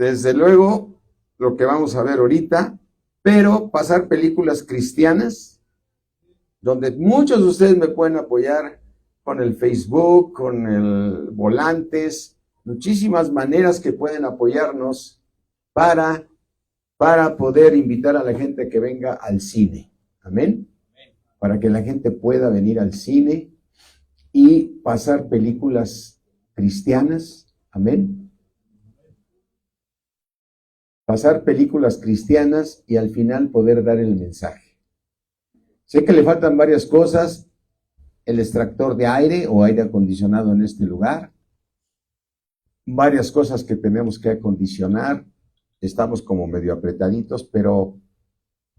desde luego, lo que vamos a ver ahorita, pero pasar películas cristianas, donde muchos de ustedes me pueden apoyar con el Facebook, con el Volantes, muchísimas maneras que pueden apoyarnos para poder invitar a la gente que venga al cine. Amén. Para que la gente pueda venir al cine y pasar películas cristianas. Amén. Pasar películas cristianas y al final poder dar el mensaje. Sé que le faltan varias cosas. El extractor de aire o aire acondicionado en este lugar. Varias cosas que tenemos que acondicionar. Estamos como medio apretaditos, pero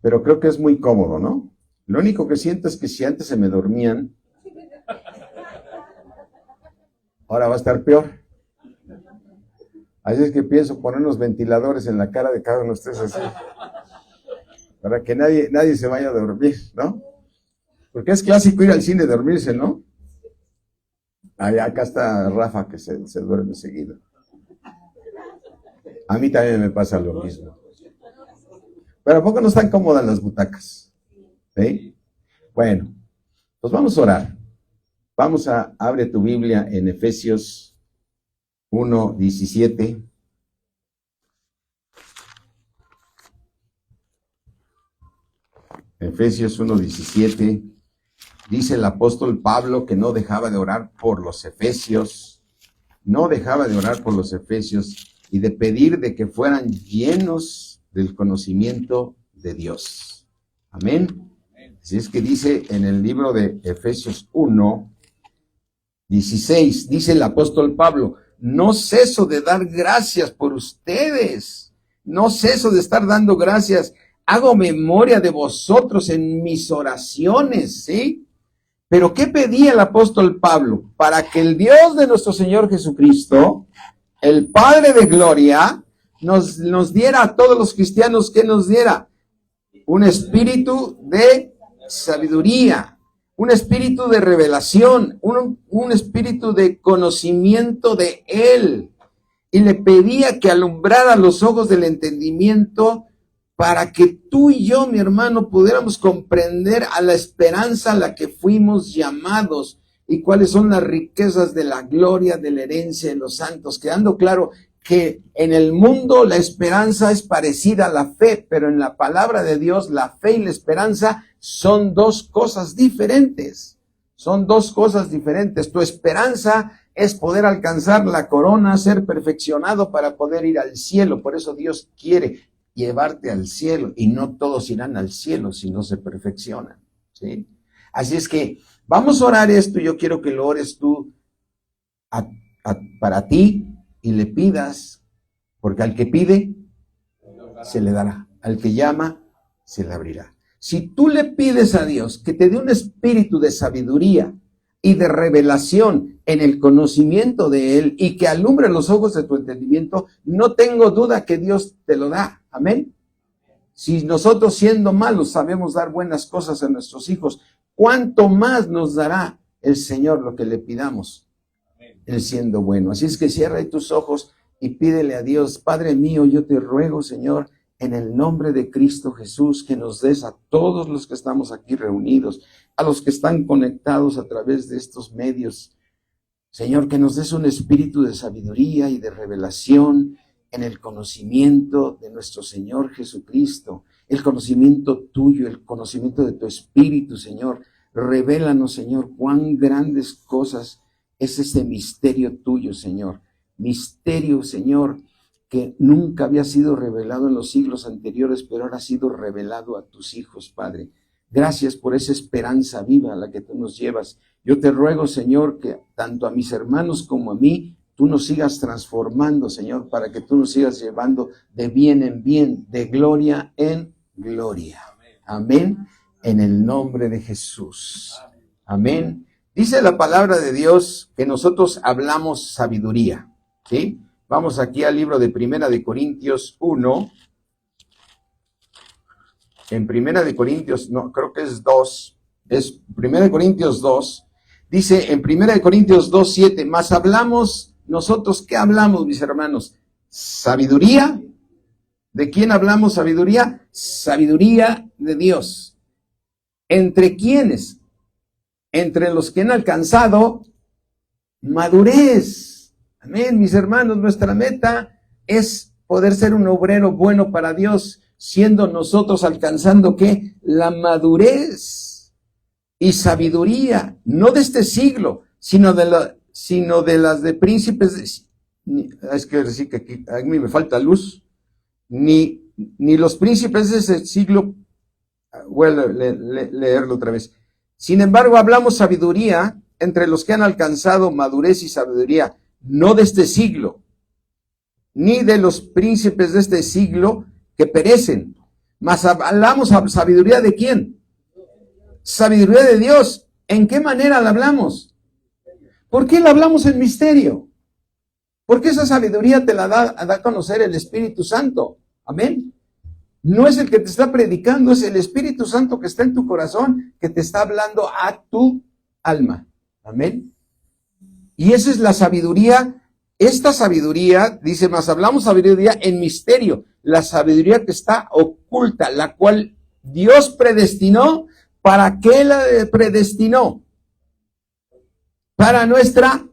creo que es muy cómodo, ¿no? Lo único que siento es que si antes se me dormían, ahora va a estar peor. Así es que pienso poner unos ventiladores en la cara de cada uno de ustedes así, para que nadie se vaya a dormir, ¿no? Porque es clásico ir al cine y dormirse, ¿no? Acá está Rafa que se duerme seguido. A mí también me pasa lo mismo. Pero ¿a poco no están cómodas las butacas? ¿Sí? Bueno, pues vamos a orar. Abre tu Biblia en Efesios 1:17. Efesios 1:17. Dice el apóstol Pablo que no dejaba de orar por los efesios. No dejaba de orar por los efesios y de pedir de que fueran llenos del conocimiento de Dios. Amén. Así es que dice en el libro de Efesios 1:16, dice el apóstol Pablo, no ceso de dar gracias por ustedes, no ceso de estar dando gracias, hago memoria de vosotros en mis oraciones, ¿sí? Pero ¿qué pedía el apóstol Pablo? Para que el Dios de nuestro Señor Jesucristo, el Padre de gloria, nos diera a todos los cristianos, ¿qué nos diera? Un espíritu de sabiduría, un espíritu de revelación, un espíritu de conocimiento de Él. Y le pedía que alumbrara los ojos del entendimiento para que tú y yo, mi hermano, pudiéramos comprender a la esperanza a la que fuimos llamados y cuáles son las riquezas de la gloria, de la herencia de los santos, quedando claro que en el mundo la esperanza es parecida a la fe, pero en la palabra de Dios la fe y la esperanza son dos cosas diferentes. Son dos cosas diferentes. Tu esperanza es poder alcanzar la corona, ser perfeccionado para poder ir al cielo. Por eso Dios quiere llevarte al cielo y no todos irán al cielo si no se perfeccionan, ¿sí? Así es que vamos a orar esto. Yo quiero que lo ores tú para ti y le pidas, porque al que pide se le dará, al que llama se le abrirá. Si tú le pides a Dios que te dé un espíritu de sabiduría y de revelación en el conocimiento de Él y que alumbre los ojos de tu entendimiento, no tengo duda que Dios te lo da. Amén. Si nosotros siendo malos sabemos dar buenas cosas a nuestros hijos, ¿cuánto más nos dará el Señor lo que le pidamos? Él siendo bueno. Así es que cierra tus ojos y pídele a Dios, Padre mío, yo te ruego, Señor, en el nombre de Cristo Jesús, que nos des a todos los que estamos aquí reunidos, a los que están conectados a través de estos medios, Señor, que nos des un espíritu de sabiduría y de revelación en el conocimiento de nuestro Señor Jesucristo, el conocimiento tuyo, el conocimiento de tu espíritu, Señor. Revélanos, Señor, cuán grandes cosas es ese misterio tuyo, Señor. Misterio, Señor, que nunca había sido revelado en los siglos anteriores, pero ahora ha sido revelado a tus hijos, Padre. Gracias por esa esperanza viva a la que tú nos llevas. Yo te ruego, Señor, que tanto a mis hermanos como a mí, tú nos sigas transformando, Señor, para que tú nos sigas llevando de bien en bien, de gloria en gloria. Amén. En el nombre de Jesús. Amén. Dice la palabra de Dios que nosotros hablamos sabiduría, ¿sí? Vamos aquí al libro de Primera de Corintios 1. En Primera de Corintios, no, creo que es 2. Es Primera de Corintios 2. Dice en Primera de Corintios 2:7, mas hablamos, nosotros, ¿qué hablamos, mis hermanos? Sabiduría. ¿De quién hablamos sabiduría? Sabiduría de Dios. ¿Entre quiénes? Entre los que han alcanzado madurez. Amén, mis hermanos, nuestra meta es poder ser un obrero bueno para Dios, siendo nosotros alcanzando, ¿qué? La madurez y sabiduría, no de este siglo, sino de las de príncipes. Es que decir que aquí, a mí me falta luz. Ni los príncipes de ese siglo. Voy a leerlo otra vez. Sin embargo, hablamos sabiduría entre los que han alcanzado madurez y sabiduría, no de este siglo, ni de los príncipes de este siglo que perecen. Mas hablamos sabiduría ¿de quién? Sabiduría de Dios. ¿En qué manera la hablamos? ¿Por qué la hablamos en misterio? Porque esa sabiduría te la da a conocer el Espíritu Santo. Amén. No es el que te está predicando, es el Espíritu Santo que está en tu corazón, que te está hablando a tu alma. Amén. Y esa es la sabiduría. Esta sabiduría, dice, más hablamos sabiduría en misterio. La sabiduría que está oculta, la cual Dios predestinó. ¿Para qué la predestinó? Para nuestra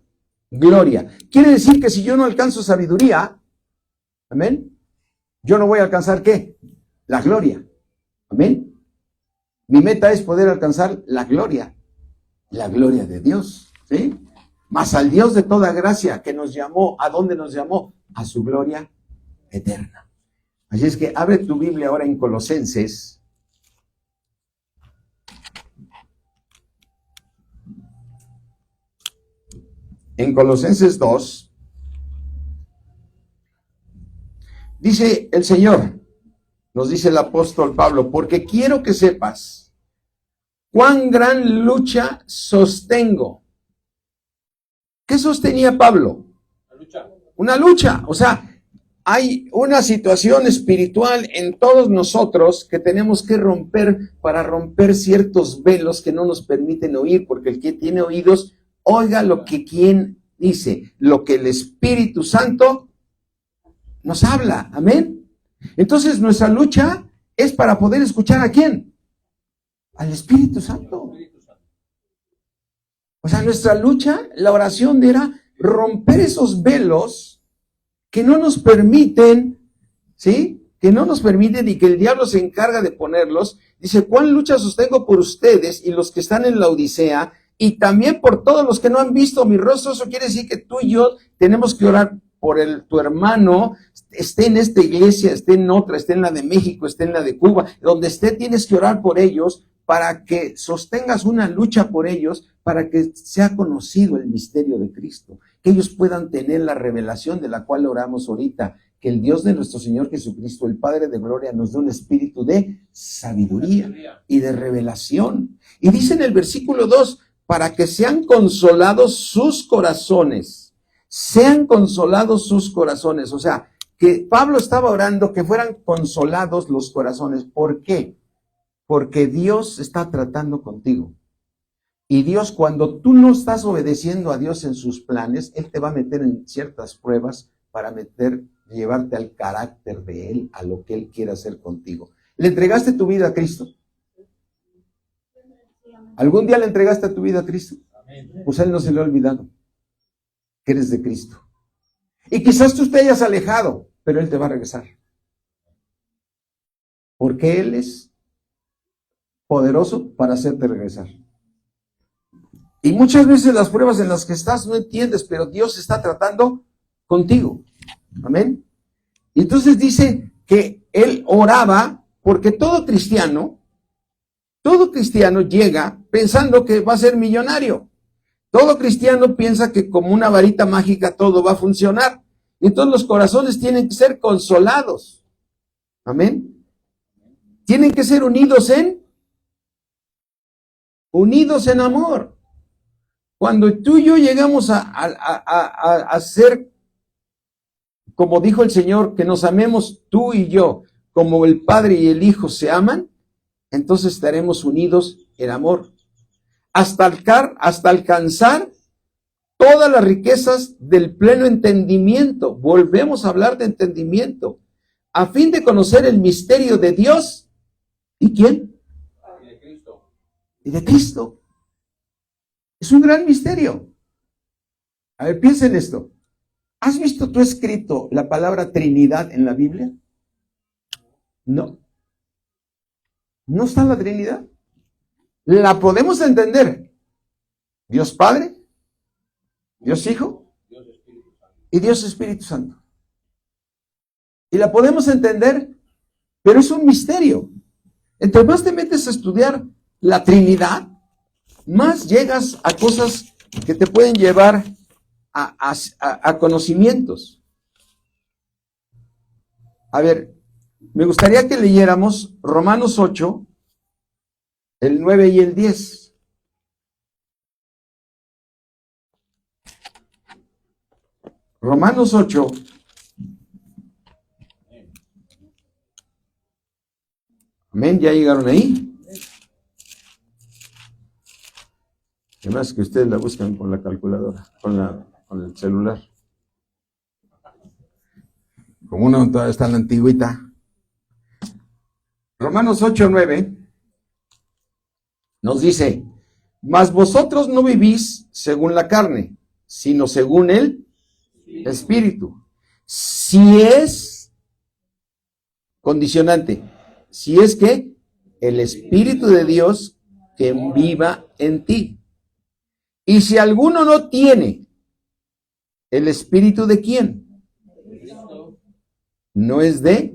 gloria. Quiere decir que si yo no alcanzo sabiduría, amén, yo no voy a alcanzar ¿qué? La gloria. Amén. Mi meta es poder alcanzar la gloria de Dios, ¿sí? Mas al Dios de toda gracia que nos llamó, ¿a dónde nos llamó? A su gloria eterna. Así es que abre tu Biblia ahora en Colosenses. En Colosenses 2, dice el Señor, nos dice el apóstol Pablo, porque quiero que sepas cuán gran lucha sostengo. ¿Qué sostenía Pablo? Una lucha. O sea, hay una situación espiritual en todos nosotros que tenemos que romper para romper ciertos velos que no nos permiten oír, porque el que tiene oídos, oiga lo que quien dice, lo que el Espíritu Santo nos habla. Amén. Entonces nuestra lucha es para poder escuchar ¿a quién? Al Espíritu Santo. O sea, nuestra lucha, la oración era romper esos velos que no nos permiten, ¿sí? Que no nos permiten y que el diablo se encarga de ponerlos. Dice, ¿cuán lucha sostengo por ustedes y los que están en la Odisea? Y también por todos los que no han visto mi rostro. Eso quiere decir que tú y yo tenemos que orar por tu hermano, esté en esta iglesia, esté en otra, esté en la de México, esté en la de Cuba, donde esté tienes que orar por ellos para que sostengas una lucha por ellos, para que sea conocido el misterio de Cristo, que ellos puedan tener la revelación de la cual oramos ahorita, que el Dios de nuestro Señor Jesucristo, el Padre de Gloria, nos dé un espíritu de sabiduría y de revelación. Y dice en el versículo 2, para que sean consolados sus corazones. Sean consolados sus corazones. O sea, que Pablo estaba orando que fueran consolados los corazones. ¿Por qué? Porque Dios está tratando contigo. Y Dios, cuando tú no estás obedeciendo a Dios en sus planes, Él te va a meter en ciertas pruebas para llevarte al carácter de Él, a lo que Él quiere hacer contigo. ¿Le entregaste tu vida a Cristo? ¿Algún día le entregaste tu vida a Cristo? Pues a Él no se le ha olvidado que eres de Cristo. Y quizás tú te hayas alejado, pero Él te va a regresar. Porque Él es poderoso para hacerte regresar. Y muchas veces las pruebas en las que estás no entiendes, pero Dios está tratando contigo. Amén. Y entonces dice que él oraba porque todo cristiano llega pensando que va a ser millonario. Todo cristiano piensa que como una varita mágica todo va a funcionar. Y entonces los corazones tienen que ser consolados. Amén. Tienen que ser unidos en amor. Cuando tú y yo llegamos a ser, como dijo el Señor, que nos amemos tú y yo, como el Padre y el Hijo se aman, entonces estaremos unidos en amor. Hasta alcanzar todas las riquezas del pleno entendimiento. Volvemos a hablar de entendimiento, a fin de conocer el misterio de Dios. ¿Y quién? Y de Cristo. Y de Cristo. Es un gran misterio. A ver, piensa en esto. ¿Has visto tú escrito la palabra Trinidad en la Biblia? No. No está la Trinidad. La podemos entender. Dios Padre, Dios Hijo y Dios Espíritu Santo. Y la podemos entender, pero es un misterio. Entre más te metes a estudiar la Trinidad, más llegas a cosas que te pueden llevar a conocimientos. A ver, me gustaría que leyéramos Romanos 8, el 9 y el 10. Romanos 8. Amén, ¿ya llegaron ahí? ¿Qué más que ustedes la buscan con la calculadora, con el celular? Como uno todavía está en la antigüita. Romanos 8, 9 nos dice, mas vosotros no vivís según la carne, sino según el Espíritu. Si es condicionante, si es que el Espíritu de Dios que viva en ti. Y si alguno no tiene el Espíritu de quién, no es de.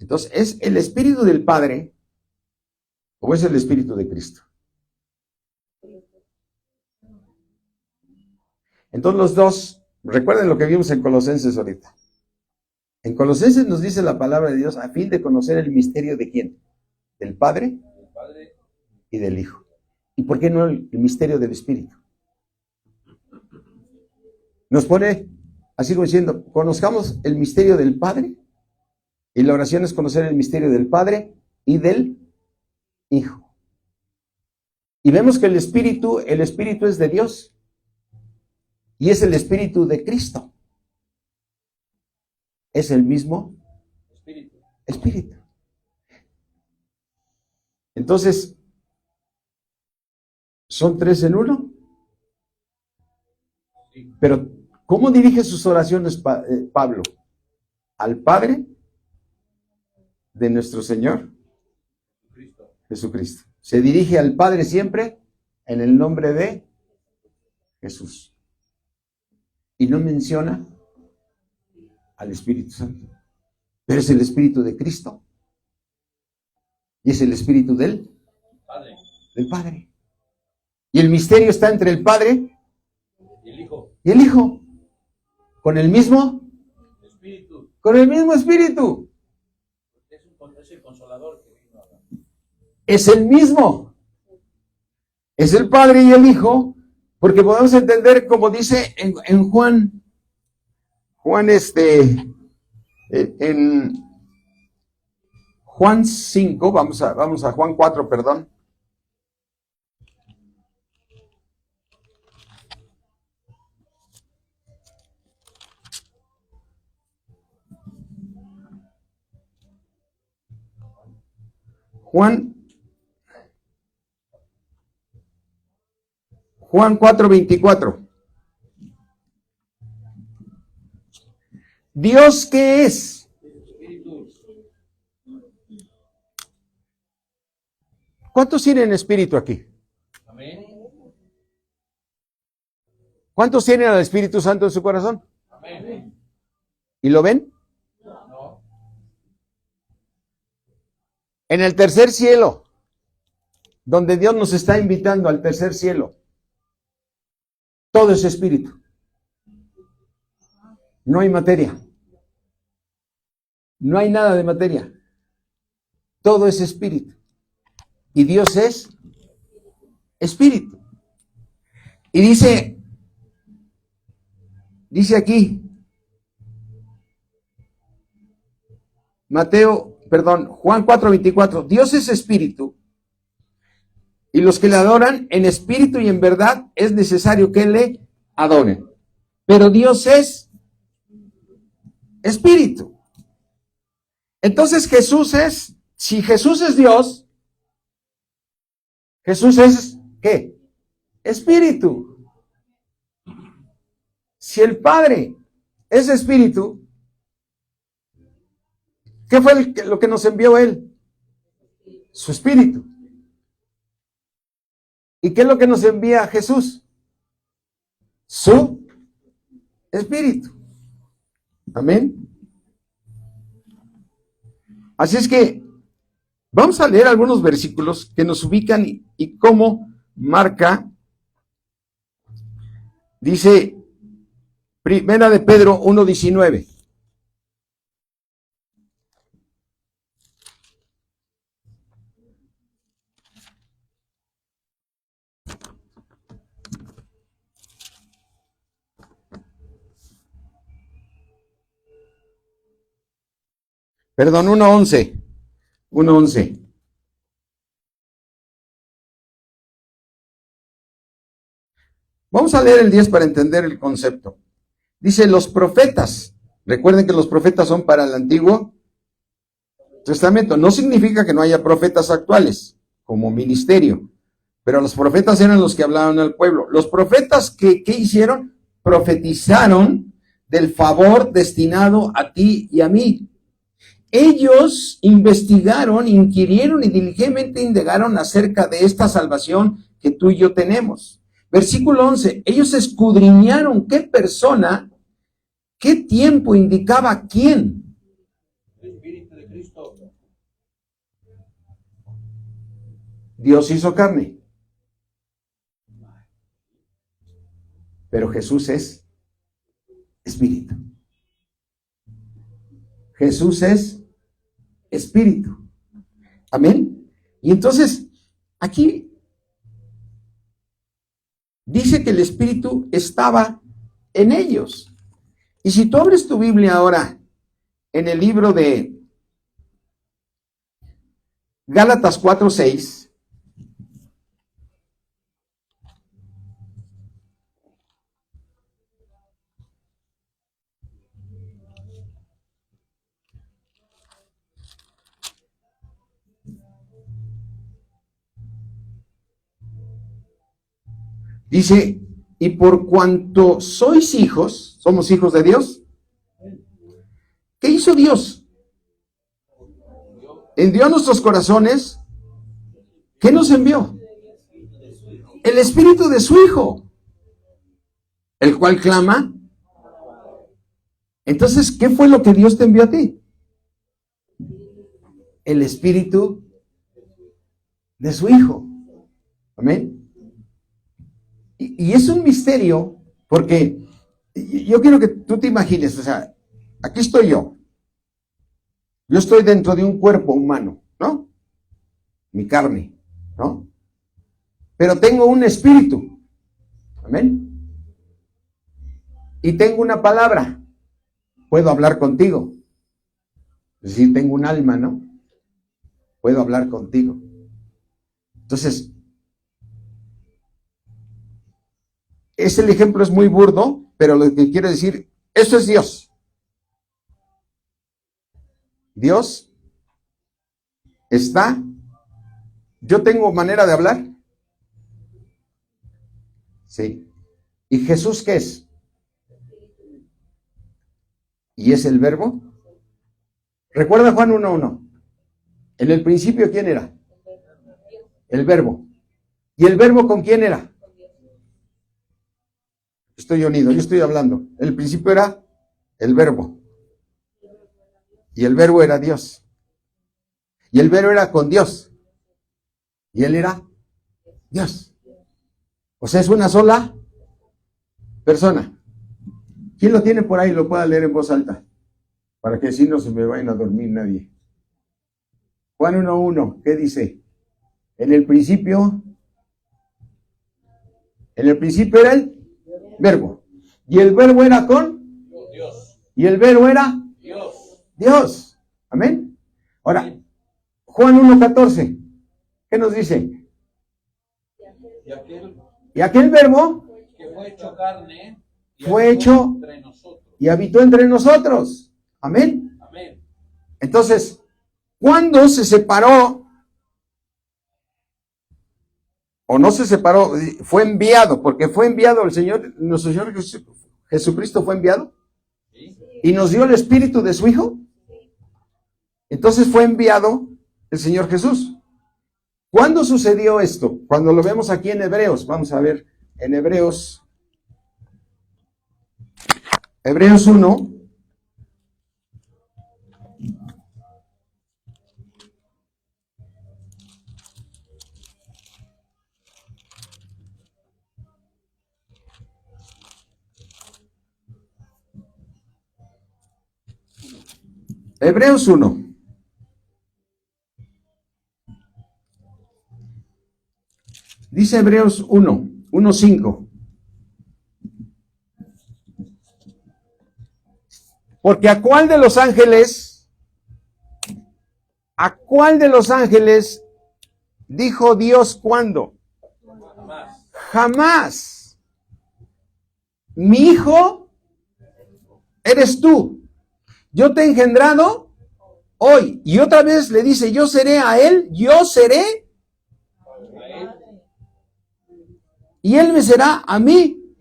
Entonces, ¿es el Espíritu del Padre o es el Espíritu de Cristo? Entonces los dos, recuerden lo que vimos en Colosenses ahorita. En Colosenses nos dice la palabra de Dios a fin de conocer el misterio de quién, del Padre y del Hijo. ¿Y por qué no el misterio del Espíritu? Nos pone, así como diciendo, conozcamos el misterio del Padre, y la oración es conocer el misterio del Padre y del Hijo. Y vemos que el Espíritu es de Dios, y es el Espíritu de Cristo. Es el mismo Espíritu. Entonces, ¿son tres en uno? Pero, ¿cómo dirige sus oraciones Pablo? Al Padre de nuestro Señor Jesucristo. Se dirige al Padre siempre en el nombre de Jesús. Y no menciona al Espíritu Santo. Pero es el Espíritu de Cristo. Y es el Espíritu del Padre. Y el misterio está entre el Padre y el Hijo. Con el mismo Espíritu. Con el mismo Espíritu. Es el consolador que vino a hablar. Es el mismo. Es el Padre y el Hijo. Porque podemos entender, como dice en Juan en Juan 5, vamos a Juan 4, perdón. Juan 4:24. ¿Dios qué es? ¿Cuántos tienen espíritu aquí? Amén. ¿Cuántos tienen al Espíritu Santo en su corazón? Amén. ¿Y lo ven? No. En el tercer cielo, donde Dios nos está invitando al tercer cielo, todo es espíritu. No hay materia. No hay nada de materia. Todo es espíritu. Y Dios es espíritu. Y dice aquí, Juan 4:24, Dios es espíritu. Y los que le adoran en espíritu y en verdad es necesario que le adoren. Pero Dios es espíritu. Entonces si Jesús es Dios, Jesús es, ¿qué? Espíritu. Si el Padre es espíritu, ¿qué fue lo que nos envió Él? Su espíritu. ¿Y qué es lo que nos envía Jesús? Su espíritu. Amén. Así es que vamos a leer algunos versículos que nos ubican y cómo marca. Dice Primera de Pedro 1:19. Perdón, 1:11. 1:11. Vamos a leer el 10 para entender el concepto. Dice, los profetas. Recuerden que los profetas son para el Antiguo Testamento. No significa que no haya profetas actuales como ministerio, pero los profetas eran los que hablaban al pueblo. Los profetas, ¿qué hicieron? Profetizaron del favor destinado a ti y a mí. Ellos investigaron, inquirieron y diligentemente indagaron acerca de esta salvación que tú y yo tenemos. Versículo 11, ellos escudriñaron qué persona, qué tiempo indicaba quién. El Espíritu de Cristo. Dios hizo carne. Pero Jesús es espíritu. Jesús es espíritu. Amén. Y entonces, aquí dice que el espíritu estaba en ellos. Y si tú abres tu Biblia ahora en el libro de Gálatas 4:6, dice, y por cuanto sois hijos, somos hijos de Dios. ¿Qué hizo Dios? Envió a nuestros corazones. ¿Qué nos envió? El espíritu de su Hijo, el cual clama. Entonces, ¿qué fue lo que Dios te envió a ti? El espíritu de su Hijo. Amén. Y es un misterio, porque yo quiero que tú te imagines, o sea, aquí estoy yo. Yo estoy dentro de un cuerpo humano, ¿no? Mi carne, ¿no? Pero tengo un espíritu. Amén. Y tengo una palabra. Puedo hablar contigo. Es decir, tengo un alma, ¿no? Puedo hablar contigo. Entonces, el ejemplo es muy burdo, pero lo que quiero decir, eso es Dios. Dios está. ¿Yo tengo manera de hablar? Sí. ¿Y Jesús qué es? ¿Y es el verbo? Recuerda Juan 1:1. En el principio, ¿quién era? El verbo. ¿Y el verbo con quién era? Estoy unido, yo estoy hablando. En el principio era el verbo. Y el verbo era Dios. Y el verbo era con Dios. Y él era Dios. O sea, es una sola persona. ¿Quién lo tiene por ahí? Lo pueda leer en voz alta. Para que así no se me vayan a dormir nadie. Juan 1:1, ¿qué dice? En el principio era el verbo. Y el verbo era con Dios. Y el verbo era Dios. Amén. Ahora, Juan 1:14, ¿qué nos dice? Y aquel verbo que fue hecho carne y fue habitó hecho entre nosotros. y habitó entre nosotros. Amén. Amén. Entonces, ¿cuándo se separó? O no se separó, fue enviado, porque fue enviado el Señor, nuestro Señor Jesucristo fue enviado ¿Sí? y nos dio el Espíritu de su Hijo. Entonces fue enviado el Señor Jesús. ¿Cuándo sucedió esto? Cuando lo vemos aquí en Hebreos. Vamos a ver en Hebreos 1. Hebreos 1. Dice Hebreos 1:5. Porque ¿a cuál de los ángeles dijo Dios cuándo? Jamás. Mi hijo eres tú. Yo te he engendrado hoy. Y otra vez le dice, yo seré a él, yo seré. Y él me será a mí.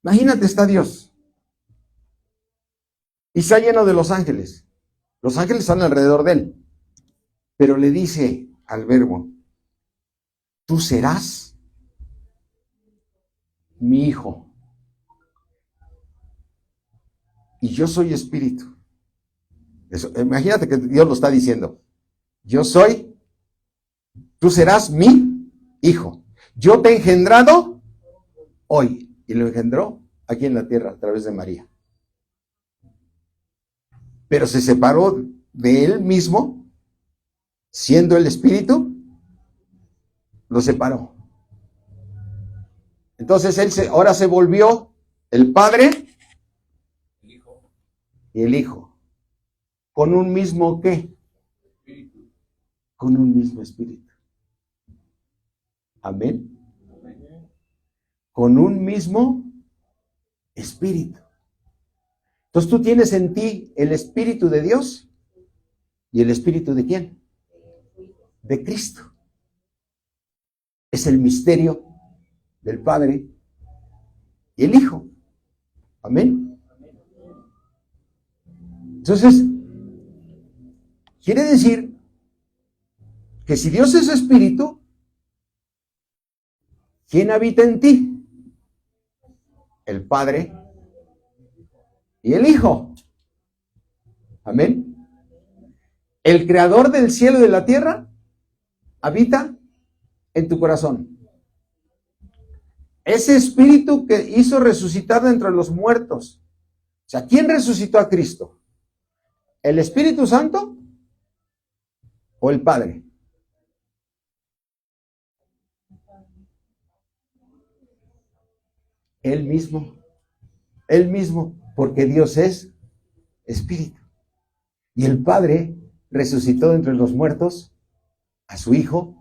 Imagínate, está Dios. Y está lleno de los ángeles. Los ángeles están alrededor de él. Pero le dice al verbo, tú serás mi hijo. Y yo soy espíritu. Eso, imagínate que Dios lo está diciendo. Yo soy, tú serás mi hijo. Yo te he engendrado hoy. Y lo engendró aquí en la tierra a través de María. Pero se separó de él mismo, siendo el espíritu, lo separó. Entonces ahora se volvió el Padre y el Hijo. ¿Con un mismo qué? Con un mismo espíritu. Amén. Con un mismo espíritu. Entonces tú tienes en ti el Espíritu de Dios y el Espíritu de ¿quién? De Cristo. Es el misterio del Padre y el Hijo. Amén. Entonces, quiere decir que si Dios es Espíritu, ¿quién habita en ti? El Padre y el Hijo. Amén. El Creador del cielo y de la tierra habita en tu corazón. Ese Espíritu que hizo resucitar de entre los muertos. O sea, ¿quién resucitó a Cristo? ¿El Espíritu Santo o el Padre? Él mismo, porque Dios es Espíritu. Y el Padre resucitó de entre los muertos a su Hijo,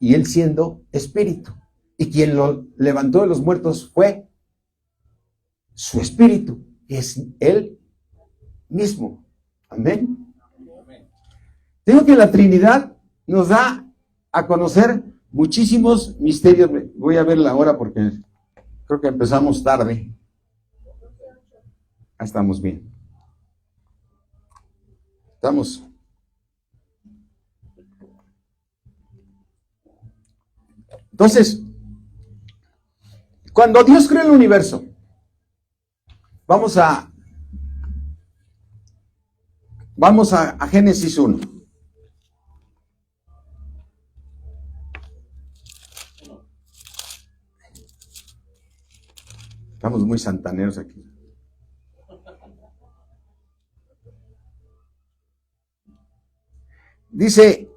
y Él siendo Espíritu. Y quien lo levantó de los muertos fue su Espíritu, que es Él mismo. Amén. Digo que la Trinidad nos da a conocer muchísimos misterios. Voy a ver la hora porque creo que empezamos tarde. Estamos bien. Estamos. Entonces, cuando Dios creó el universo, vamos a Génesis 1. Estamos muy santaneros aquí. Dice,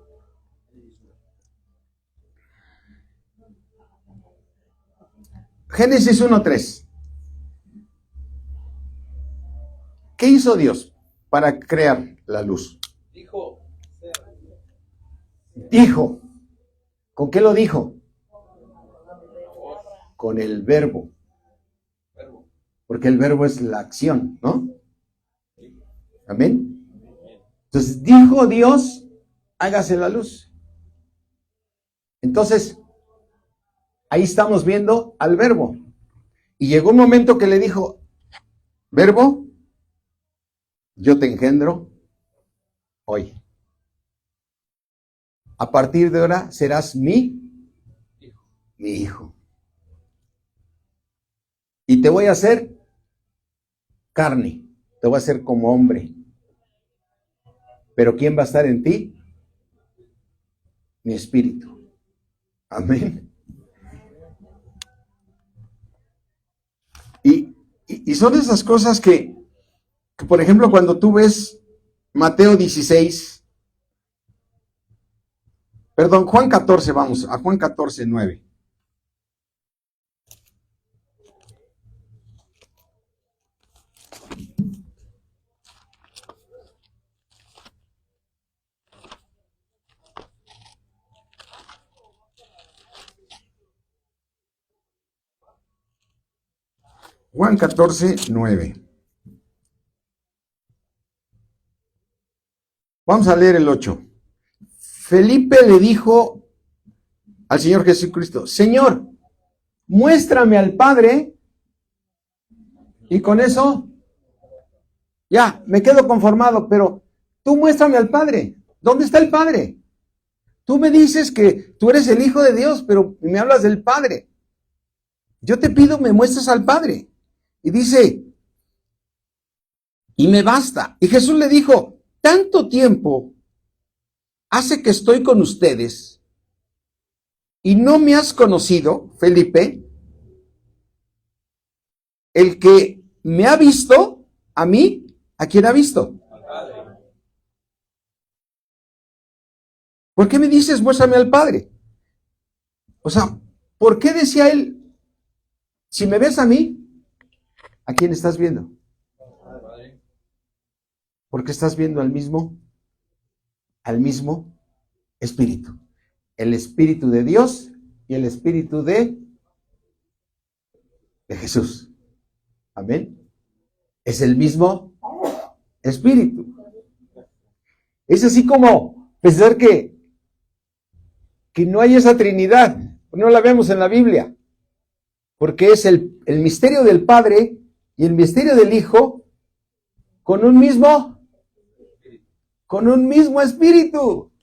Génesis 1:3. ¿Qué hizo Dios para crear la luz? Dijo. ¿Con qué lo dijo? Con el verbo. Porque el verbo es la acción, ¿no? Amén. Entonces dijo Dios, hágase la luz. Entonces, ahí estamos viendo al verbo. Y llegó un momento que le dijo, verbo, yo te engendro hoy. A partir de ahora serás mi hijo. Y te voy a hacer carne, te voy a hacer como hombre. Pero ¿quién va a estar en ti? Mi espíritu. Amén. Y son esas cosas que, por ejemplo, cuando tú ves Mateo 16, perdón, Juan 14, vamos, a Juan 14, 9. Juan 14, 9. Vamos a leer el 8. Felipe le dijo al Señor Jesucristo, Señor, muéstrame al Padre y con eso ya me quedo conformado, pero tú muéstrame al Padre. ¿Dónde está el Padre? Tú me dices que tú eres el Hijo de Dios, pero me hablas del Padre. Yo te pido me muestres al Padre. Y dice, y me basta. Y Jesús le dijo, tanto tiempo hace que estoy con ustedes y no me has conocido, Felipe. El que me ha visto, a mí, ¿a quién ha visto? Al Padre. ¿Por qué me dices, muéstrame al Padre? O sea, ¿por qué decía él, si me ves a mí, ¿a quién estás viendo? Al Padre. Porque estás viendo al mismo Espíritu. El Espíritu de Dios y el Espíritu de Jesús. Amén. Es el mismo Espíritu. Es así como pensar que no hay esa Trinidad. No la vemos en la Biblia. Porque es el misterio del Padre y el misterio del Hijo con un mismo Espíritu.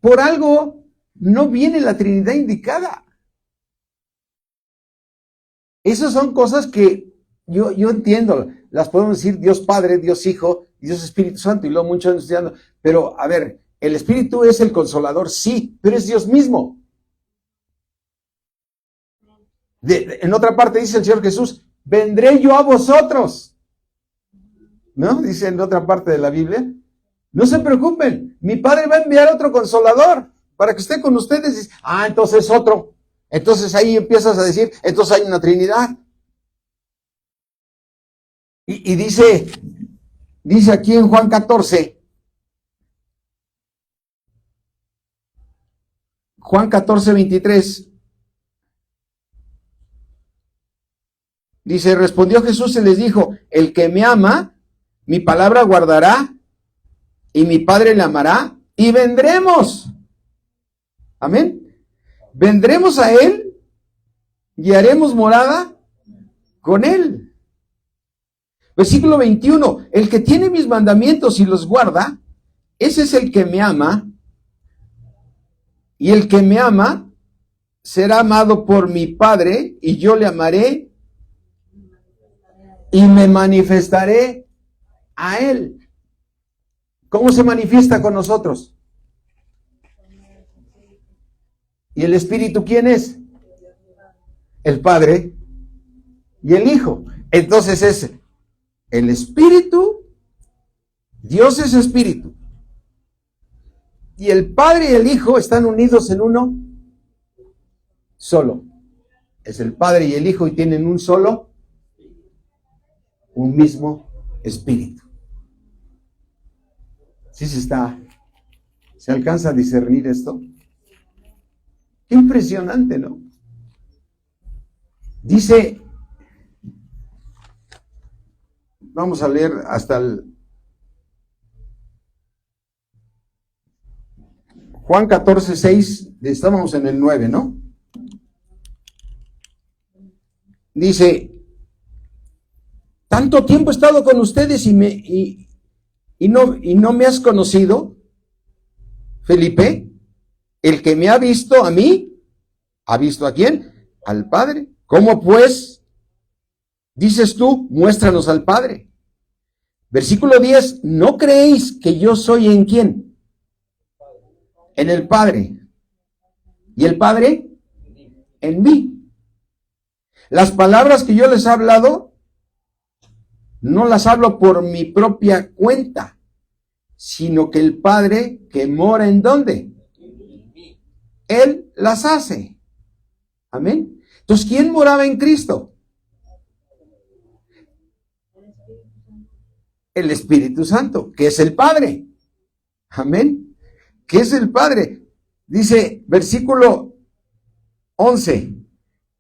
Por algo no viene la Trinidad indicada. Esas son cosas que yo entiendo. Las podemos decir Dios Padre, Dios Hijo, Dios Espíritu Santo, y luego muchos estudiando. Pero, a ver, el Espíritu es el Consolador, sí, pero es Dios mismo. En otra parte dice el Señor Jesús, vendré yo a vosotros. ¿No? Dice en otra parte de la Biblia. No se preocupen, mi Padre va a enviar otro Consolador para que esté con ustedes. Entonces otro. Entonces ahí empiezas a decir, entonces hay una Trinidad. Y dice aquí en Juan 14, Juan 14, 23, dice, respondió Jesús y les dijo, el que me ama, mi palabra guardará, y mi Padre le amará, y vendremos. Amén. Vendremos a Él y haremos morada con Él. Versículo 21, el que tiene mis mandamientos y los guarda, ese es el que me ama, y el que me ama será amado por mi Padre, y yo le amaré y me manifestaré a Él. ¿Cómo se manifiesta con nosotros? ¿Y el Espíritu quién es? El Padre y el Hijo. Entonces es el Espíritu, Dios es Espíritu. Y el Padre y el Hijo están unidos en uno solo. Es el Padre y el Hijo y tienen un mismo Espíritu. ¿Sí se está ¿Se alcanza a discernir esto? Qué impresionante, ¿no? Dice, vamos a leer hasta el Juan 14:6, estábamos en el 9, ¿no? Dice, tanto tiempo he estado con ustedes y no me has conocido, Felipe. El que me ha visto a mí, ¿ha visto a quién? Al Padre. ¿Cómo pues dices tú, muéstranos al Padre? Versículo 10, ¿no creéis que yo soy en quién? En el Padre. ¿Y el Padre? En mí. Las palabras que yo les he hablado, no las hablo por mi propia cuenta, sino que el Padre que mora en ¿dónde? Él las hace. Amén. Entonces, ¿quién moraba en Cristo? El Espíritu Santo, que es el Padre. Amén. ¿Qué es el Padre? Dice, versículo 11,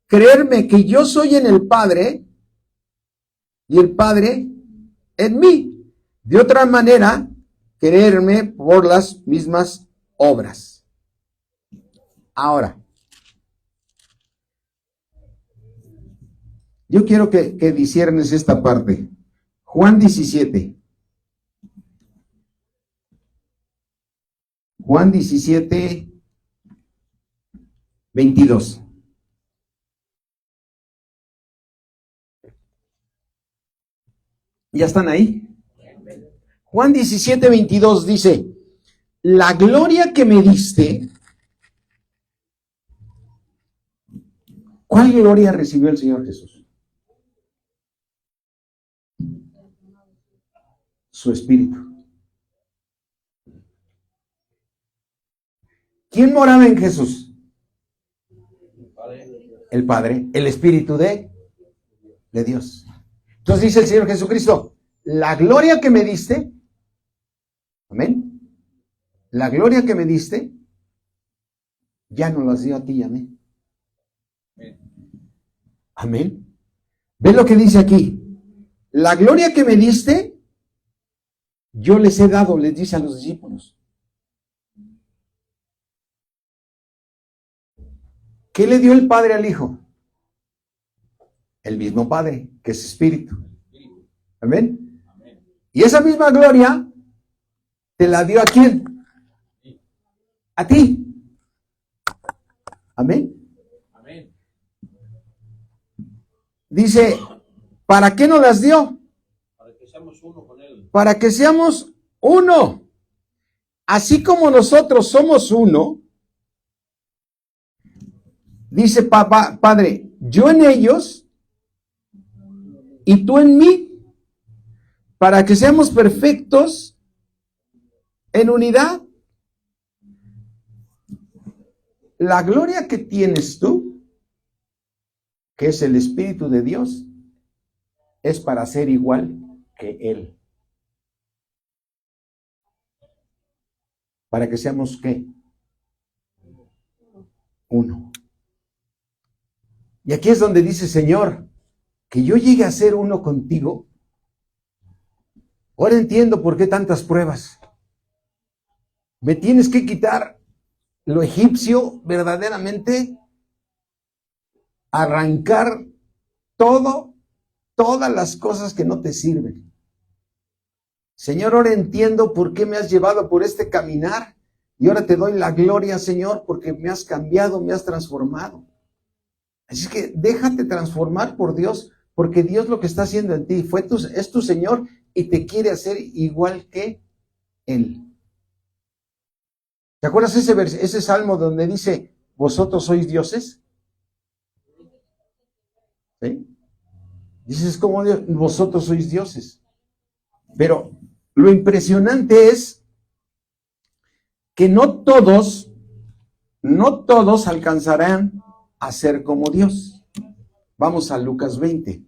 creerme que yo soy en el Padre y el Padre en mí. De otra manera, creerme por las mismas obras. Ahora, yo quiero que disciernes esta parte. Juan 17. Juan 17, 22. ¿Ya están ahí? Juan 17, 22 dice, la gloria que me diste. ¿Cuál gloria recibió el Señor Jesús? Su Espíritu. ¿Quién moraba en Jesús? El Padre, el Espíritu de Dios. Entonces dice el Señor Jesucristo, la gloria que me diste, amén, la gloria que me diste, ya no las dio a ti y a mí. Amén. ¿Ves lo que dice aquí? La gloria que me diste, yo les he dado, les dice a los discípulos. ¿Qué le dio el Padre al Hijo? El mismo Padre, que es Espíritu. Amén. Y esa misma gloria te la dio ¿a quién? A ti. Amén. Dice, ¿para qué nos las dio? Para que seamos uno con Él. Para que seamos uno. Así como nosotros somos uno, dice Padre, yo en ellos y tú en mí, para que seamos perfectos en unidad. La gloria que tienes tú, que es el Espíritu de Dios, es para ser igual que Él. Para que seamos, ¿qué? Uno. Y aquí es donde dice, Señor, que yo llegue a ser uno contigo. Ahora entiendo por qué tantas pruebas. Me tienes que quitar lo egipcio verdaderamente, arrancar todas las cosas que no te sirven. Señor, ahora entiendo por qué me has llevado por este caminar y ahora te doy la gloria, Señor, porque me has cambiado, me has transformado. Así que déjate transformar por Dios, porque Dios lo que está haciendo en ti es tu Señor y te quiere hacer igual que Él. ¿Te acuerdas ese salmo donde dice, vosotros sois dioses? ¿Sí? Dices, como vosotros sois dioses. Pero lo impresionante es que no todos alcanzarán a ser como Dios. Vamos a Lucas 20.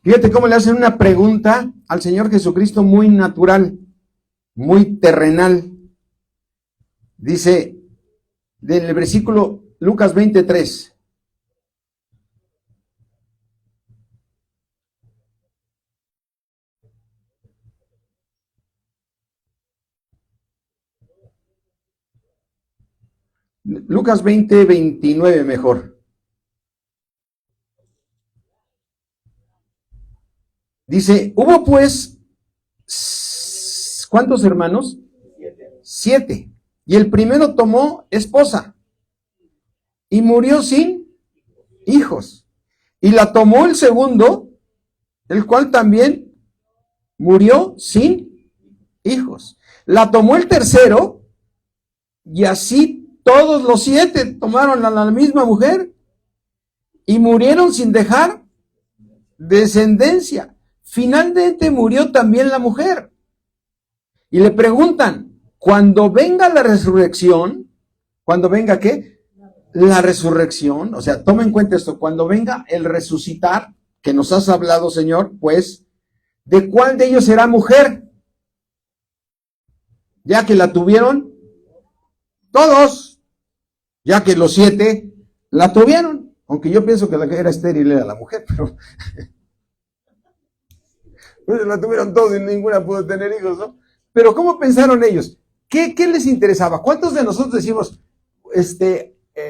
Fíjate cómo le hacen una pregunta al Señor Jesucristo muy natural, muy terrenal. Dice, del versículo Lucas 23. Lucas 20, 29 mejor. Dice, hubo pues, ¿cuántos hermanos? 7. Y el primero tomó esposa y murió sin hijos. Y la tomó el segundo, el cual también murió sin hijos. La tomó el tercero y así todos los 7 tomaron a la misma mujer y murieron sin dejar descendencia. Finalmente murió también la mujer. Y le preguntan, cuando venga la resurrección, ¿cuando venga qué? La resurrección, o sea, toma en cuenta esto, cuando venga el resucitar, que nos has hablado, Señor, pues, ¿de cuál de ellos será mujer? Ya que la tuvieron todos, ya que los 7 la tuvieron, aunque yo pienso que la que era estéril era la mujer, pero pues la tuvieron todos y ninguna pudo tener hijos, ¿no? Pero ¿cómo pensaron ellos? ¿Qué les interesaba? ¿Cuántos de nosotros decimos,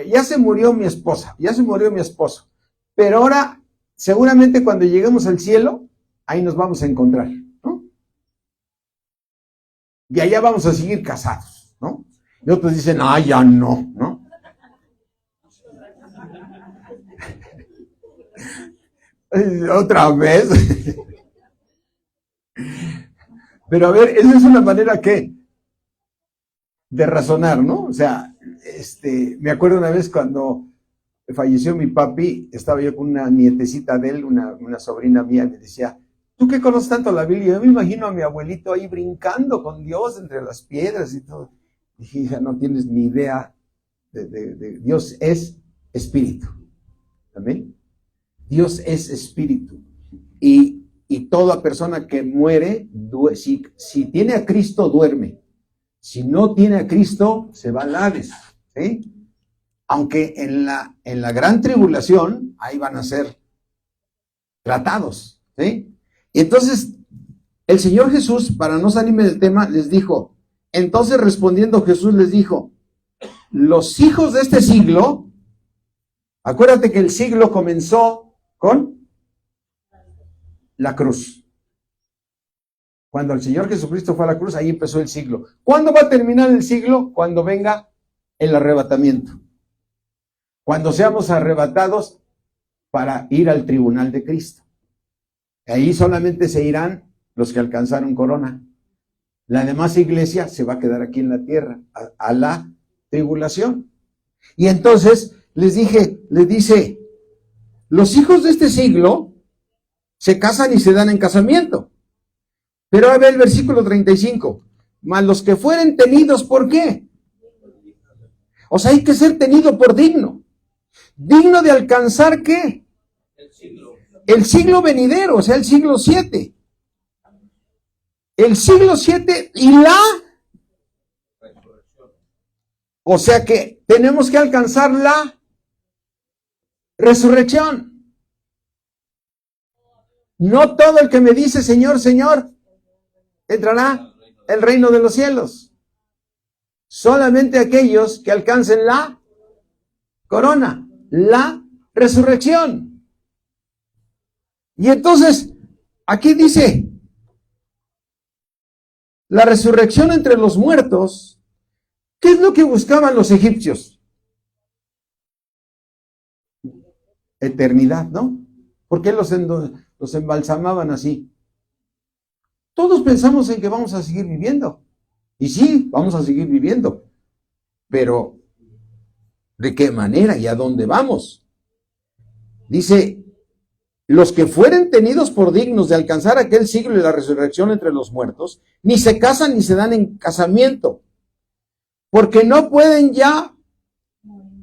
ya se murió mi esposa, ya se murió mi esposo, pero ahora seguramente cuando lleguemos al cielo, ahí nos vamos a encontrar, ¿no? Y allá vamos a seguir casados, ¿no? Y otros dicen, ya no, ¿no? Otra vez. Pero a ver, esa es una manera de razonar, ¿no? O sea, me acuerdo una vez cuando falleció mi papi, estaba yo con una nietecita de él, una sobrina mía, y me decía, ¿tú qué conoces tanto la Biblia? Yo me imagino a mi abuelito ahí brincando con Dios entre las piedras y todo. Dije, hija, no tienes ni idea de Dios es espíritu. ¿Amén? Dios es espíritu. Y toda persona que muere, si tiene a Cristo, duerme. Si no tiene a Cristo, se va al Hades, ¿sí? Aunque en la gran tribulación, ahí van a ser tratados, ¿sí? Y entonces, el Señor Jesús, para no salirme del tema, les dijo, entonces respondiendo Jesús les dijo, los hijos de este siglo, acuérdate que el siglo comenzó con la cruz. Cuando el Señor Jesucristo fue a la cruz, ahí empezó el siglo. ¿Cuándo va a terminar el siglo? Cuando venga el arrebatamiento. Cuando seamos arrebatados para ir al tribunal de Cristo. Ahí solamente se irán los que alcanzaron corona. La demás iglesia se va a quedar aquí en la tierra, a la tribulación. Y entonces les dice, los hijos de este siglo se casan y se dan en casamiento. Pero a ver el versículo 35. Mas los que fueren tenidos, ¿por qué? O sea, hay que ser tenido por digno. ¿Digno de alcanzar qué? El siglo venidero, o sea, el siglo 7. El siglo 7 y o sea que tenemos que alcanzar la resurrección. No todo el que me dice Señor, Señor, entrará el reino de los cielos. Solamente aquellos que alcancen la corona, la resurrección. Y entonces, aquí dice, la resurrección entre los muertos. ¿Qué es lo que buscaban los egipcios? Eternidad, ¿no? ¿Por qué los embalsamaban así? Todos pensamos en que vamos a seguir viviendo. Y sí, vamos a seguir viviendo. Pero, ¿de qué manera y a dónde vamos? Dice, los que fueren tenidos por dignos de alcanzar aquel siglo y la resurrección entre los muertos, ni se casan ni se dan en casamiento, porque no pueden ya.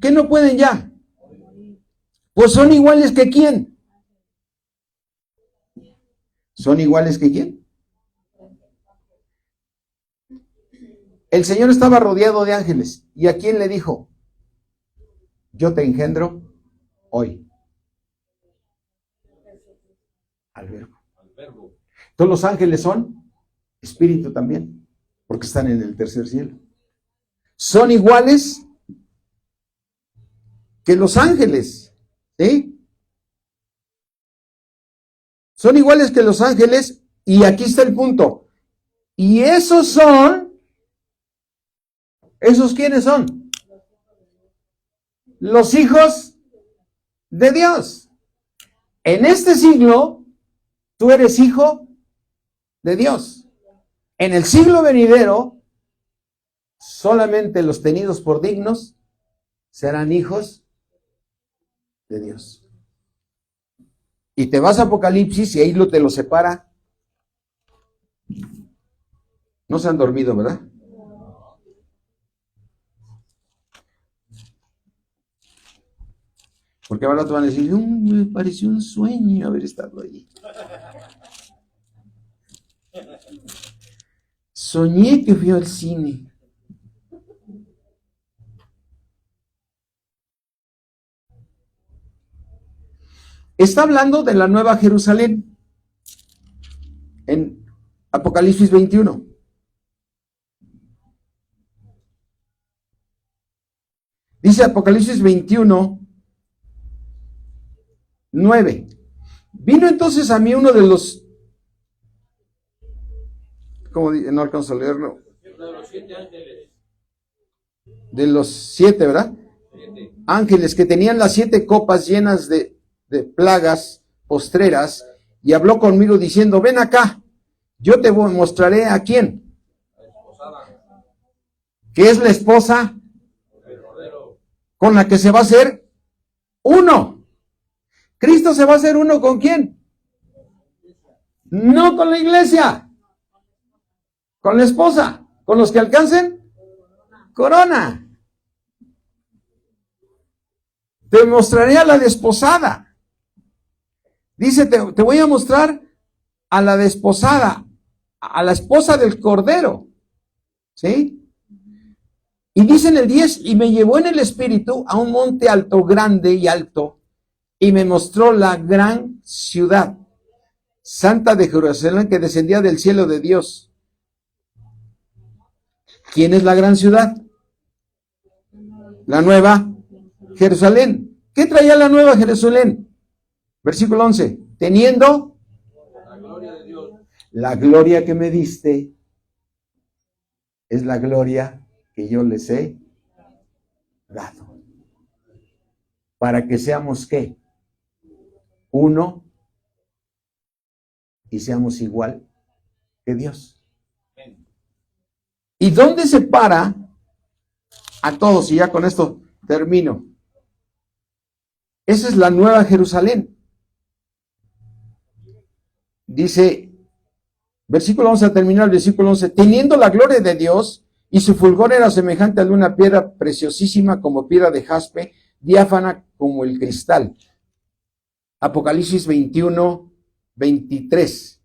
¿Qué no pueden ya? Pues son iguales que ¿quién? ¿Son iguales que quién? El Señor estaba rodeado de ángeles. ¿Y a quién le dijo? Yo te engendro hoy. Al verbo. Todos los ángeles son espíritu también, porque están en el tercer cielo. Son iguales que los ángeles, ¿sí? Son iguales que los ángeles, y aquí está el punto. Y esos ¿quiénes son? Los hijos de Dios. En este siglo, tú eres hijo de Dios. En el siglo venidero, solamente los tenidos por dignos serán hijos de Dios. Y te vas a Apocalipsis y ahí te lo separa. No se han dormido, ¿verdad? Porque ahora te van a decir, me pareció un sueño haber estado allí. Soñé que fui al cine. Está hablando de la Nueva Jerusalén en Apocalipsis 21. Dice Apocalipsis 21, 9. Vino entonces a mí uno de los, ¿cómo dice? No alcanzo a leerlo. De los 7 ángeles. De los 7, ¿verdad? 7. Ángeles que tenían las 7 copas llenas de plagas postreras, y habló conmigo diciendo, ven acá, yo te mostraré a quién. La desposada. ¿Qué es la esposa? El cordero. Con la que se va a hacer uno. ¿Cristo se va a hacer uno con quién? No con la iglesia. Con la esposa. Con los que alcancen corona. Te mostraré a la desposada. Dice, te voy a mostrar a la desposada, a la esposa del Cordero. ¿Sí? Y dice en el 10, y me llevó en el espíritu a un monte alto, grande y alto, y me mostró la gran ciudad, santa de Jerusalén, que descendía del cielo de Dios. ¿Quién es la gran ciudad? La nueva Jerusalén. ¿Qué traía la nueva Jerusalén? Versículo 11. Teniendo La gloria de Dios. La gloria que me diste es la gloria que yo les he dado. Para que seamos, ¿qué? Uno, y seamos igual que Dios. ¿Y dónde separa a todos? Y ya con esto termino. Esa es la nueva Jerusalén. Dice, versículo 11, a terminar el versículo 11, teniendo la gloria de Dios, y su fulgor era semejante a una piedra preciosísima como piedra de jaspe, diáfana como el cristal. Apocalipsis 21, 23.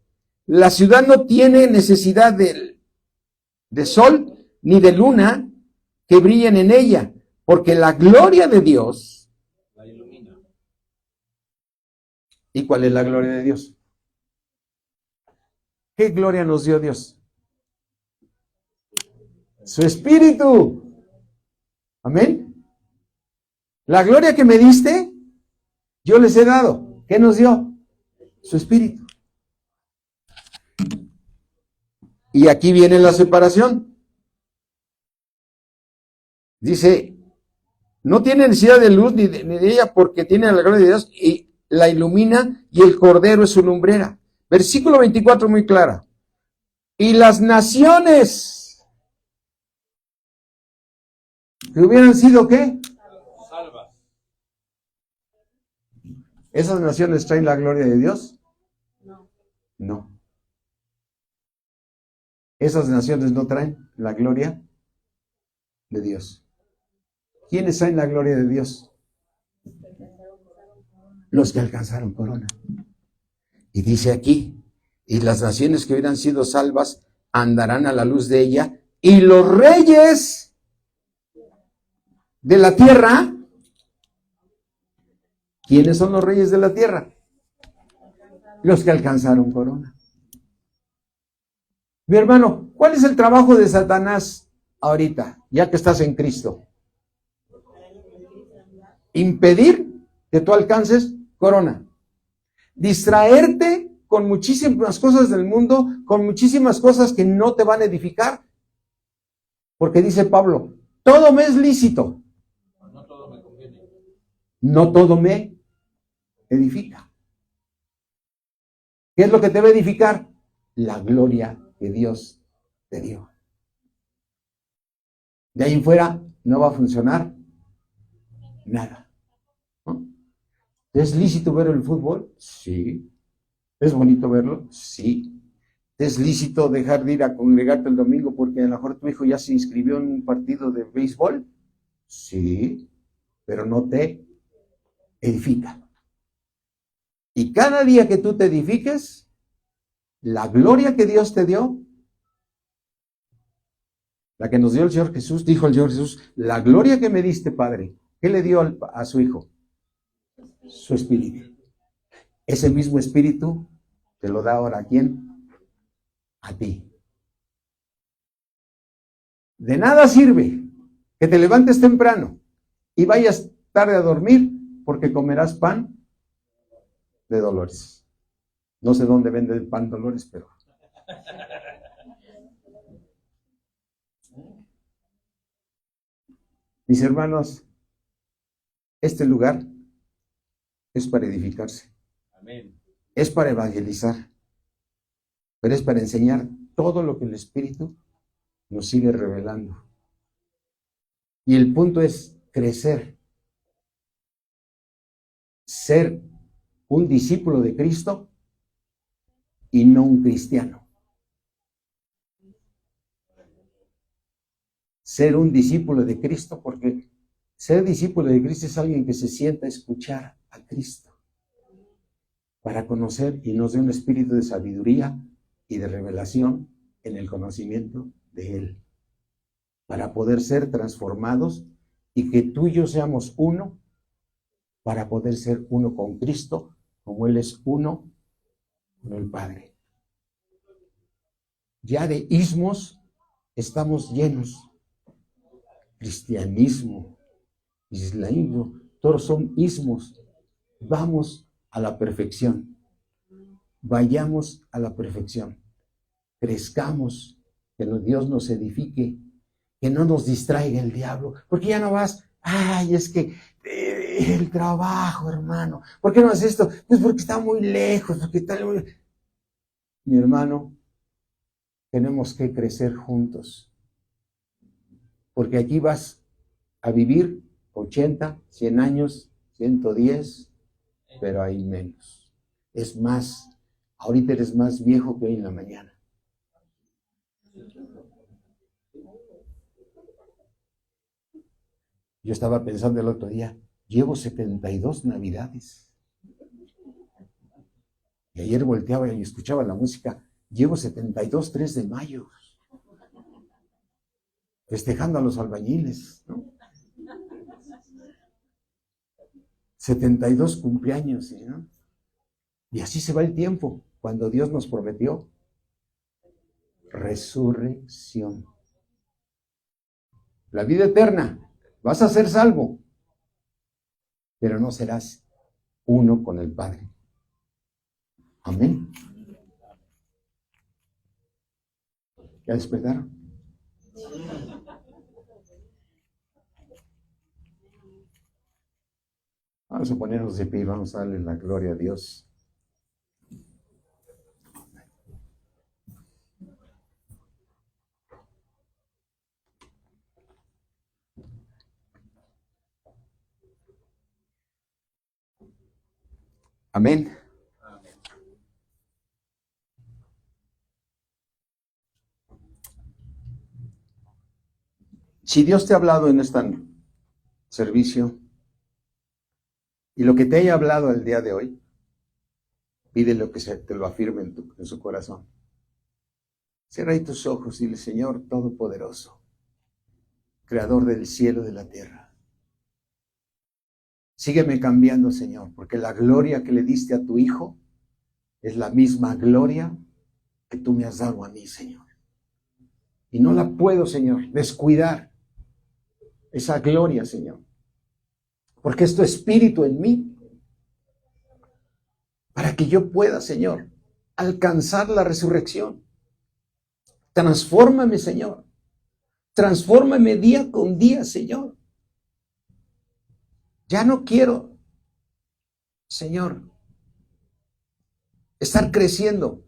La ciudad no tiene necesidad de sol ni de luna que brillen en ella, porque la gloria de Dios La ilumina. ¿Y cuál es la gloria de Dios? ¿Qué gloria nos dio Dios? Su Espíritu. Amén. La gloria que me diste, yo les he dado. ¿Qué nos dio? Su Espíritu. Y aquí viene la separación. Dice, no tiene necesidad de luz ni de ella porque tiene la gloria de Dios y la ilumina y el Cordero es su lumbrera. Versículo 24 muy clara. Y las naciones que hubieran sido, ¿qué? Salvas. ¿Esas naciones traen la gloria de Dios? No. Esas naciones no traen la gloria de Dios. ¿Quiénes traen la gloria de Dios? Los que alcanzaron corona. Y dice aquí, y las naciones que hubieran sido salvas andarán a la luz de ella, y los reyes de la tierra, ¿quiénes son los reyes de la tierra? Los que alcanzaron corona. Mi hermano, ¿cuál es el trabajo de Satanás ahorita, ya que estás en Cristo? Impedir que tú alcances corona. Distraerte con muchísimas cosas del mundo, con muchísimas cosas que no te van a edificar. Porque dice Pablo, todo me es lícito. No todo me conviene. No todo me edifica. ¿Qué es lo que te va a edificar? La gloria que Dios te dio. De ahí en fuera no va a funcionar nada. ¿No? ¿Es lícito ver el fútbol? Sí. ¿Es bonito verlo? Sí. ¿Es lícito dejar de ir a congregarte el domingo porque a lo mejor tu hijo ya se inscribió en un partido de béisbol? Sí, pero no te edifica. Y cada día que tú te edifiques, la gloria que Dios te dio, la que nos dio el Señor Jesús, dijo el Señor Jesús, la gloria que me diste, Padre, ¿qué le dio a su hijo? Su espíritu. Ese mismo espíritu te lo da ahora ¿a quién? A ti. De nada sirve que te levantes temprano y vayas tarde a dormir porque comerás pan de Dolores. No sé dónde vende el pan Dolores, pero... Mis hermanos, este lugar es para edificarse. Amén. Es para evangelizar, pero es para enseñar todo lo que el Espíritu nos sigue revelando. Y el punto es crecer, ser un discípulo de Cristo y no un cristiano. Ser un discípulo de Cristo, porque ser discípulo de Cristo es alguien que se sienta a escuchar a Cristo para conocer y nos dé un espíritu de sabiduría y de revelación en el conocimiento de Él, para poder ser transformados y que tú y yo seamos uno, para poder ser uno con Cristo, como Él es uno con el Padre. Ya de ismos estamos llenos. Cristianismo, islamismo, todos son ismos. Vamos a la perfección. Vayamos a la perfección. Crezcamos, que Dios nos edifique, que no nos distraiga el diablo, porque ya no vas, ay, es que el trabajo, hermano, ¿por qué no haces esto? Pues porque está muy lejos, porque está muy... Mi hermano, tenemos que crecer juntos, porque aquí vas a vivir 80, 100 años, 110, pero hay menos. Es más, ahorita eres más viejo que hoy en la mañana. Yo estaba pensando el otro día, llevo 72 navidades. Y ayer volteaba y escuchaba la música, llevo 72 3 de mayo. Festejando a los albañiles, ¿no? 72 cumpleaños, ¿no? Y así se va el tiempo, cuando Dios nos prometió resurrección. La vida eterna, vas a ser salvo, pero no serás uno con el Padre. Amén. ¿Ya despertaron? Vamos a ponernos de pie y vamos a darle la gloria a Dios. Amén. Si Dios te ha hablado en este servicio y lo que te haya hablado el día de hoy, Pide lo que te lo afirme en su corazón. Cierra ahí tus ojos y dile: Señor Todopoderoso, Creador del cielo y de la tierra, sígueme cambiando, Señor, porque la gloria que le diste a tu Hijo es la misma gloria que tú me has dado a mí, Señor. Y no la puedo, Señor, descuidar esa gloria, Señor, porque es tu Espíritu en mí, para que yo pueda, Señor, alcanzar la resurrección. Transfórmame, Señor. Transfórmame día con día, Señor. Ya no quiero, Señor, estar creciendo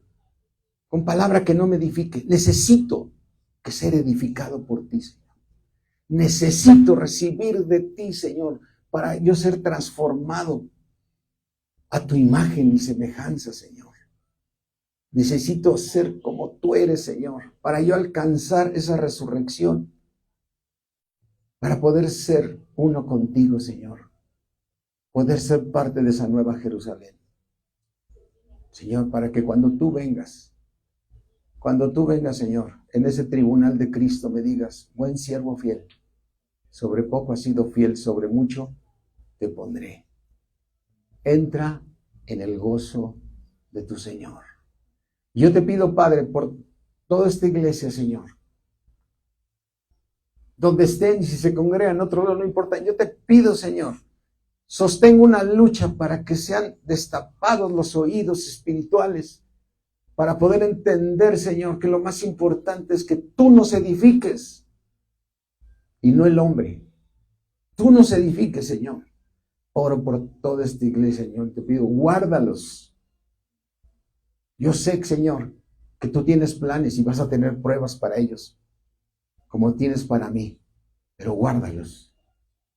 con palabra que no me edifique. Necesito que ser edificado por ti, Señor. Necesito recibir de ti, Señor, para yo ser transformado a tu imagen y semejanza, Señor. Necesito ser como tú eres, Señor, para yo alcanzar esa resurrección, para poder ser uno contigo, Señor, poder ser parte de esa nueva Jerusalén. Señor, para que cuando tú vengas, Señor, en ese tribunal de Cristo me digas: buen siervo fiel, sobre poco has sido fiel, sobre mucho te pondré. Entra en el gozo de tu Señor. Yo te pido, Padre, por toda esta iglesia, Señor, donde estén, y si se congregan en otro lado, no importa. Yo te pido, Señor, sostengo una lucha para que sean destapados los oídos espirituales, para poder entender, Señor, que lo más importante es que tú nos edifiques y no el hombre. Tú nos edifiques, Señor. Oro por toda esta iglesia, Señor. Te pido, guárdalos. Yo sé, Señor, que tú tienes planes y vas a tener pruebas para ellos, como tienes para mí, pero guárdalos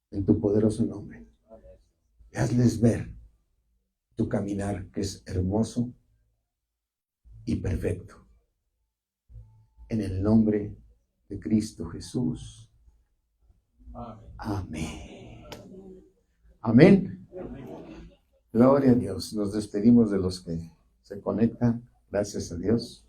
en tu poderoso nombre. Y hazles ver tu caminar, que es hermoso y perfecto. En el nombre de Cristo Jesús. Amén. Amén. Gloria a Dios. Nos despedimos de los que se conectan. Gracias a Dios.